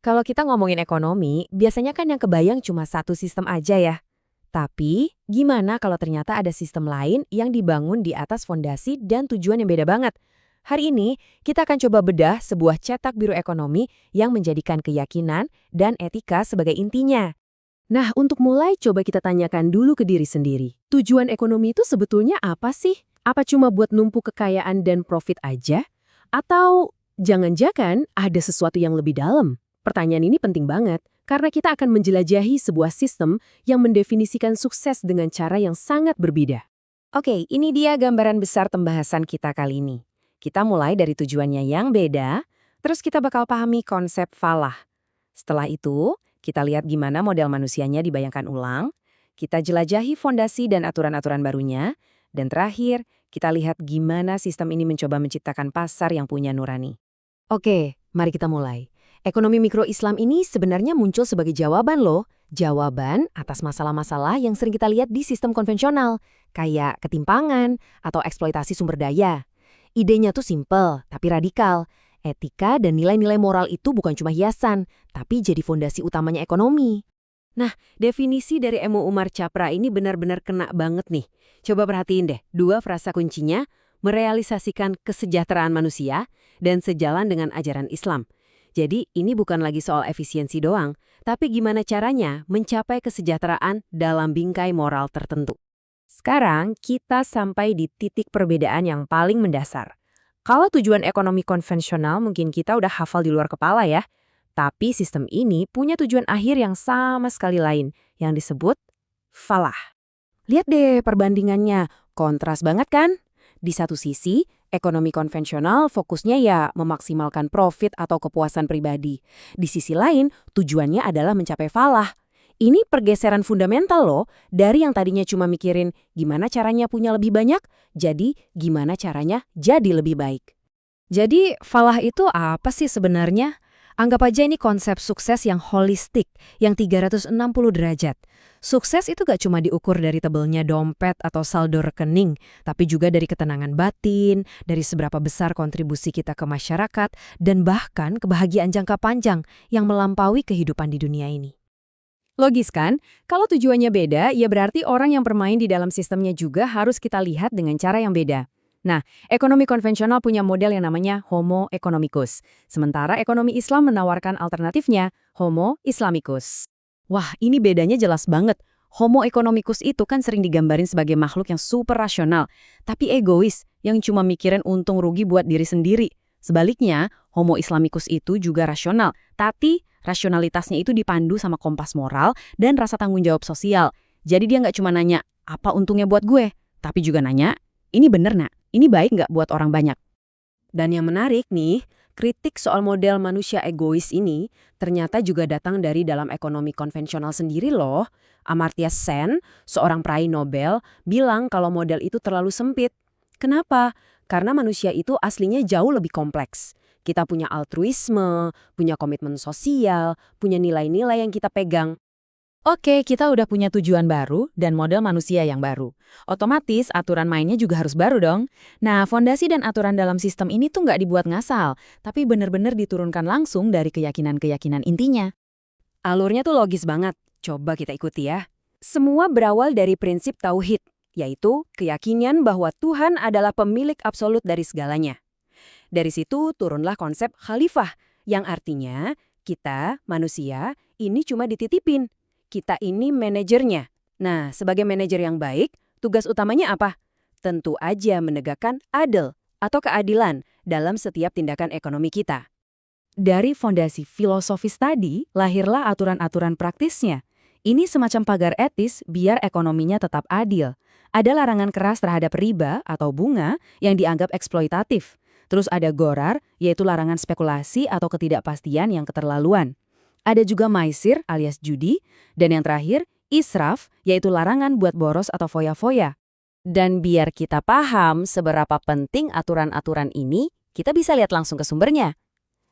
Kalau kita ngomongin ekonomi, biasanya kan yang kebayang cuma satu sistem aja ya. Tapi, gimana kalau ternyata ada sistem lain yang dibangun di atas fondasi dan tujuan yang beda banget? Hari ini, kita akan coba bedah sebuah cetak biru ekonomi yang menjadikan keyakinan dan etika sebagai intinya. Nah, untuk mulai coba kita tanyakan dulu ke diri sendiri. Tujuan ekonomi itu sebetulnya apa sih? Apa cuma buat numpuk kekayaan dan profit aja? Atau jangan-jangan ada sesuatu yang lebih dalam? Pertanyaan ini penting banget, karena kita akan menjelajahi sebuah sistem yang mendefinisikan sukses dengan cara yang sangat berbeda. Oke, ini dia gambaran besar pembahasan kita kali ini. Kita mulai dari tujuannya yang beda, terus kita bakal pahami konsep falah. Setelah itu, kita lihat gimana model manusianya dibayangkan ulang, kita jelajahi fondasi dan aturan-aturan barunya, dan terakhir, kita lihat gimana sistem ini mencoba menciptakan pasar yang punya nurani. Oke, mari kita mulai. Ekonomi mikro Islam ini sebenarnya muncul sebagai jawaban loh. Jawaban atas masalah-masalah yang sering kita lihat di sistem konvensional, kayak ketimpangan atau eksploitasi sumber daya. Idenya tuh simple, tapi radikal. Etika dan nilai-nilai moral itu bukan cuma hiasan, tapi jadi fondasi utamanya ekonomi. Nah, definisi dari Emu Umar Chapra ini benar-benar kena banget nih. Coba perhatiin deh, dua frasa kuncinya, merealisasikan kesejahteraan manusia dan sejalan dengan ajaran Islam. Jadi, ini bukan lagi soal efisiensi doang, tapi gimana caranya mencapai kesejahteraan dalam bingkai moral tertentu. Sekarang, kita sampai di titik perbedaan yang paling mendasar. Kalau tujuan ekonomi konvensional mungkin kita udah hafal di luar kepala ya, tapi sistem ini punya tujuan akhir yang sama sekali lain, yang disebut falah. Lihat deh perbandingannya, kontras banget kan? Di satu sisi, ekonomi konvensional fokusnya ya memaksimalkan profit atau kepuasan pribadi. Di sisi lain, tujuannya adalah mencapai falah. Ini pergeseran fundamental loh, dari yang tadinya cuma mikirin gimana caranya punya lebih banyak, jadi gimana caranya jadi lebih baik. Jadi, falah itu apa sih sebenarnya? Anggap aja ini konsep sukses yang holistik, yang 360 derajat. Sukses itu gak cuma diukur dari tebelnya dompet atau saldo rekening, tapi juga dari ketenangan batin, dari seberapa besar kontribusi kita ke masyarakat, dan bahkan kebahagiaan jangka panjang yang melampaui kehidupan di dunia ini. Logis kan? Kalau tujuannya beda, ya berarti orang yang bermain di dalam sistemnya juga harus kita lihat dengan cara yang beda. Nah, ekonomi konvensional punya model yang namanya Homo economicus. Sementara ekonomi Islam menawarkan alternatifnya, Homo islamicus. Wah, ini bedanya jelas banget. Homo economicus itu kan sering digambarin sebagai makhluk yang super rasional, tapi egois, yang cuma mikirin untung rugi buat diri sendiri. Sebaliknya, Homo islamicus itu juga rasional, tapi rasionalitasnya itu dipandu sama kompas moral dan rasa tanggung jawab sosial. Jadi dia nggak cuma nanya, apa untungnya buat gue? Tapi juga nanya, ini bener nak? Ini baik nggak buat orang banyak? Dan yang menarik nih, kritik soal model manusia egois ini ternyata juga datang dari dalam ekonomi konvensional sendiri loh. Amartya Sen, seorang peraih Nobel, bilang kalau model itu terlalu sempit. Kenapa? Karena manusia itu aslinya jauh lebih kompleks. Kita punya altruisme, punya komitmen sosial, punya nilai-nilai yang kita pegang. Oke, kita udah punya tujuan baru dan model manusia yang baru. Otomatis aturan mainnya juga harus baru dong. Nah, fondasi dan aturan dalam sistem ini tuh nggak dibuat ngasal, tapi benar-benar diturunkan langsung dari keyakinan-keyakinan intinya. Alurnya tuh logis banget. Coba kita ikuti ya. Semua berawal dari prinsip tauhid, yaitu keyakinan bahwa Tuhan adalah pemilik absolut dari segalanya. Dari situ turunlah konsep khalifah, yang artinya kita, manusia, ini cuma dititipin. Kita ini manajernya. Nah, sebagai manajer yang baik, tugas utamanya apa? Tentu aja menegakkan adil atau keadilan dalam setiap tindakan ekonomi kita. Dari fondasi filosofis tadi, lahirlah aturan-aturan praktisnya. Ini semacam pagar etis biar ekonominya tetap adil. Ada larangan keras terhadap riba atau bunga yang dianggap eksploitatif. Terus ada gorar, yaitu larangan spekulasi atau ketidakpastian yang keterlaluan. Ada juga maisir alias judi, dan yang terakhir, israf, yaitu larangan buat boros atau foya-foya. Dan biar kita paham seberapa penting aturan-aturan ini, kita bisa lihat langsung ke sumbernya.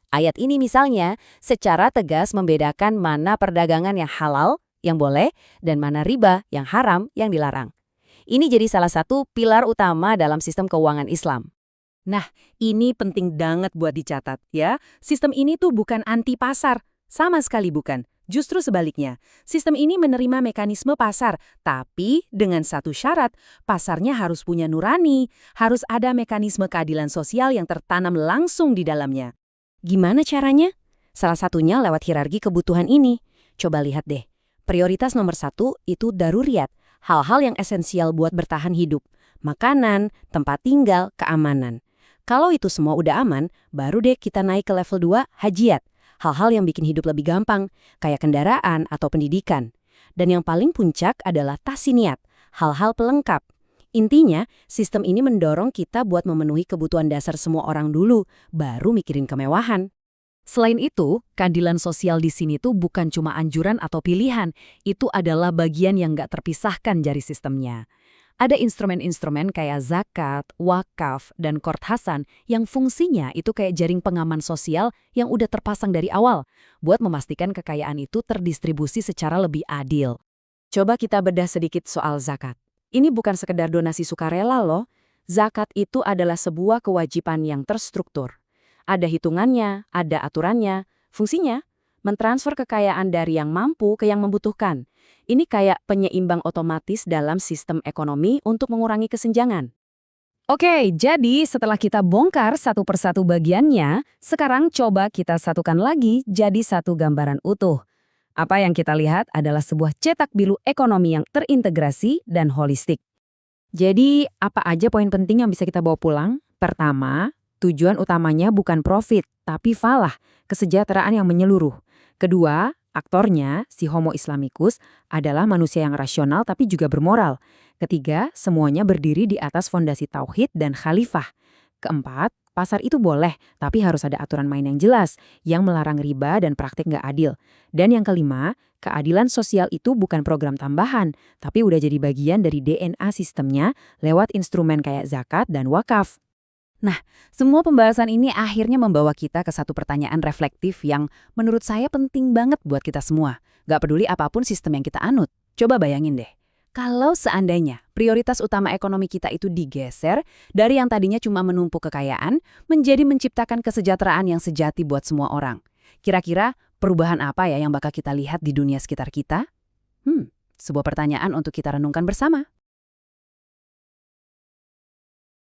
Ayat ini misalnya secara tegas membedakan mana perdagangan yang halal, yang boleh, dan mana riba, yang haram, yang dilarang. Ini jadi salah satu pilar utama dalam sistem keuangan Islam. Nah, ini penting banget buat dicatat ya. Sistem ini tuh bukan anti pasar. Sama sekali bukan. Justru sebaliknya, sistem ini menerima mekanisme pasar, tapi dengan satu syarat, pasarnya harus punya nurani, harus ada mekanisme keadilan sosial yang tertanam langsung di dalamnya. Gimana caranya? Salah satunya lewat hierarki kebutuhan ini. Coba lihat deh, prioritas nomor 1 itu daruriyat, hal-hal yang esensial buat bertahan hidup. Makanan, tempat tinggal, keamanan. Kalau itu semua udah aman, baru deh kita naik ke level 2, hajiat. Hal-hal yang bikin hidup lebih gampang, kayak kendaraan atau pendidikan. Dan yang paling puncak adalah tasiniat, hal-hal pelengkap. Intinya, sistem ini mendorong kita buat memenuhi kebutuhan dasar semua orang dulu, baru mikirin kemewahan. Selain itu, keadilan sosial di sini tuh bukan cuma anjuran atau pilihan, itu adalah bagian yang nggak terpisahkan dari sistemnya. Ada instrumen-instrumen kayak zakat, wakaf, dan Qard Hasan yang fungsinya itu kayak jaring pengaman sosial yang udah terpasang dari awal, buat memastikan kekayaan itu terdistribusi secara lebih adil. Coba kita bedah sedikit soal zakat. Ini bukan sekedar donasi sukarela loh. Zakat itu adalah sebuah kewajiban yang terstruktur. Ada hitungannya, ada aturannya, fungsinya mentransfer kekayaan dari yang mampu ke yang membutuhkan. Ini kayak penyeimbang otomatis dalam sistem ekonomi untuk mengurangi kesenjangan. Oke, jadi setelah kita bongkar satu persatu bagiannya, sekarang coba kita satukan lagi jadi satu gambaran utuh. Apa yang kita lihat adalah sebuah cetak biru ekonomi yang terintegrasi dan holistik. Jadi, apa aja poin penting yang bisa kita bawa pulang? Pertama, tujuan utamanya bukan profit, tapi falah, kesejahteraan yang menyeluruh. Kedua, aktornya, si Homo Islamicus, adalah manusia yang rasional tapi juga bermoral. Ketiga, semuanya berdiri di atas fondasi tauhid dan khalifah. Keempat, pasar itu boleh, tapi harus ada aturan main yang jelas, yang melarang riba dan praktik nggak adil. Dan yang kelima, keadilan sosial itu bukan program tambahan, tapi udah jadi bagian dari DNA sistemnya lewat instrumen kayak zakat dan wakaf. Semua pembahasan ini akhirnya membawa kita ke satu pertanyaan reflektif yang menurut saya penting banget buat kita semua. Gak peduli apapun sistem yang kita anut. Coba bayangin deh, kalau seandainya prioritas utama ekonomi kita itu digeser dari yang tadinya cuma menumpuk kekayaan menjadi menciptakan kesejahteraan yang sejati buat semua orang. Kira-kira perubahan apa ya yang bakal kita lihat di dunia sekitar kita? Sebuah pertanyaan untuk kita renungkan bersama.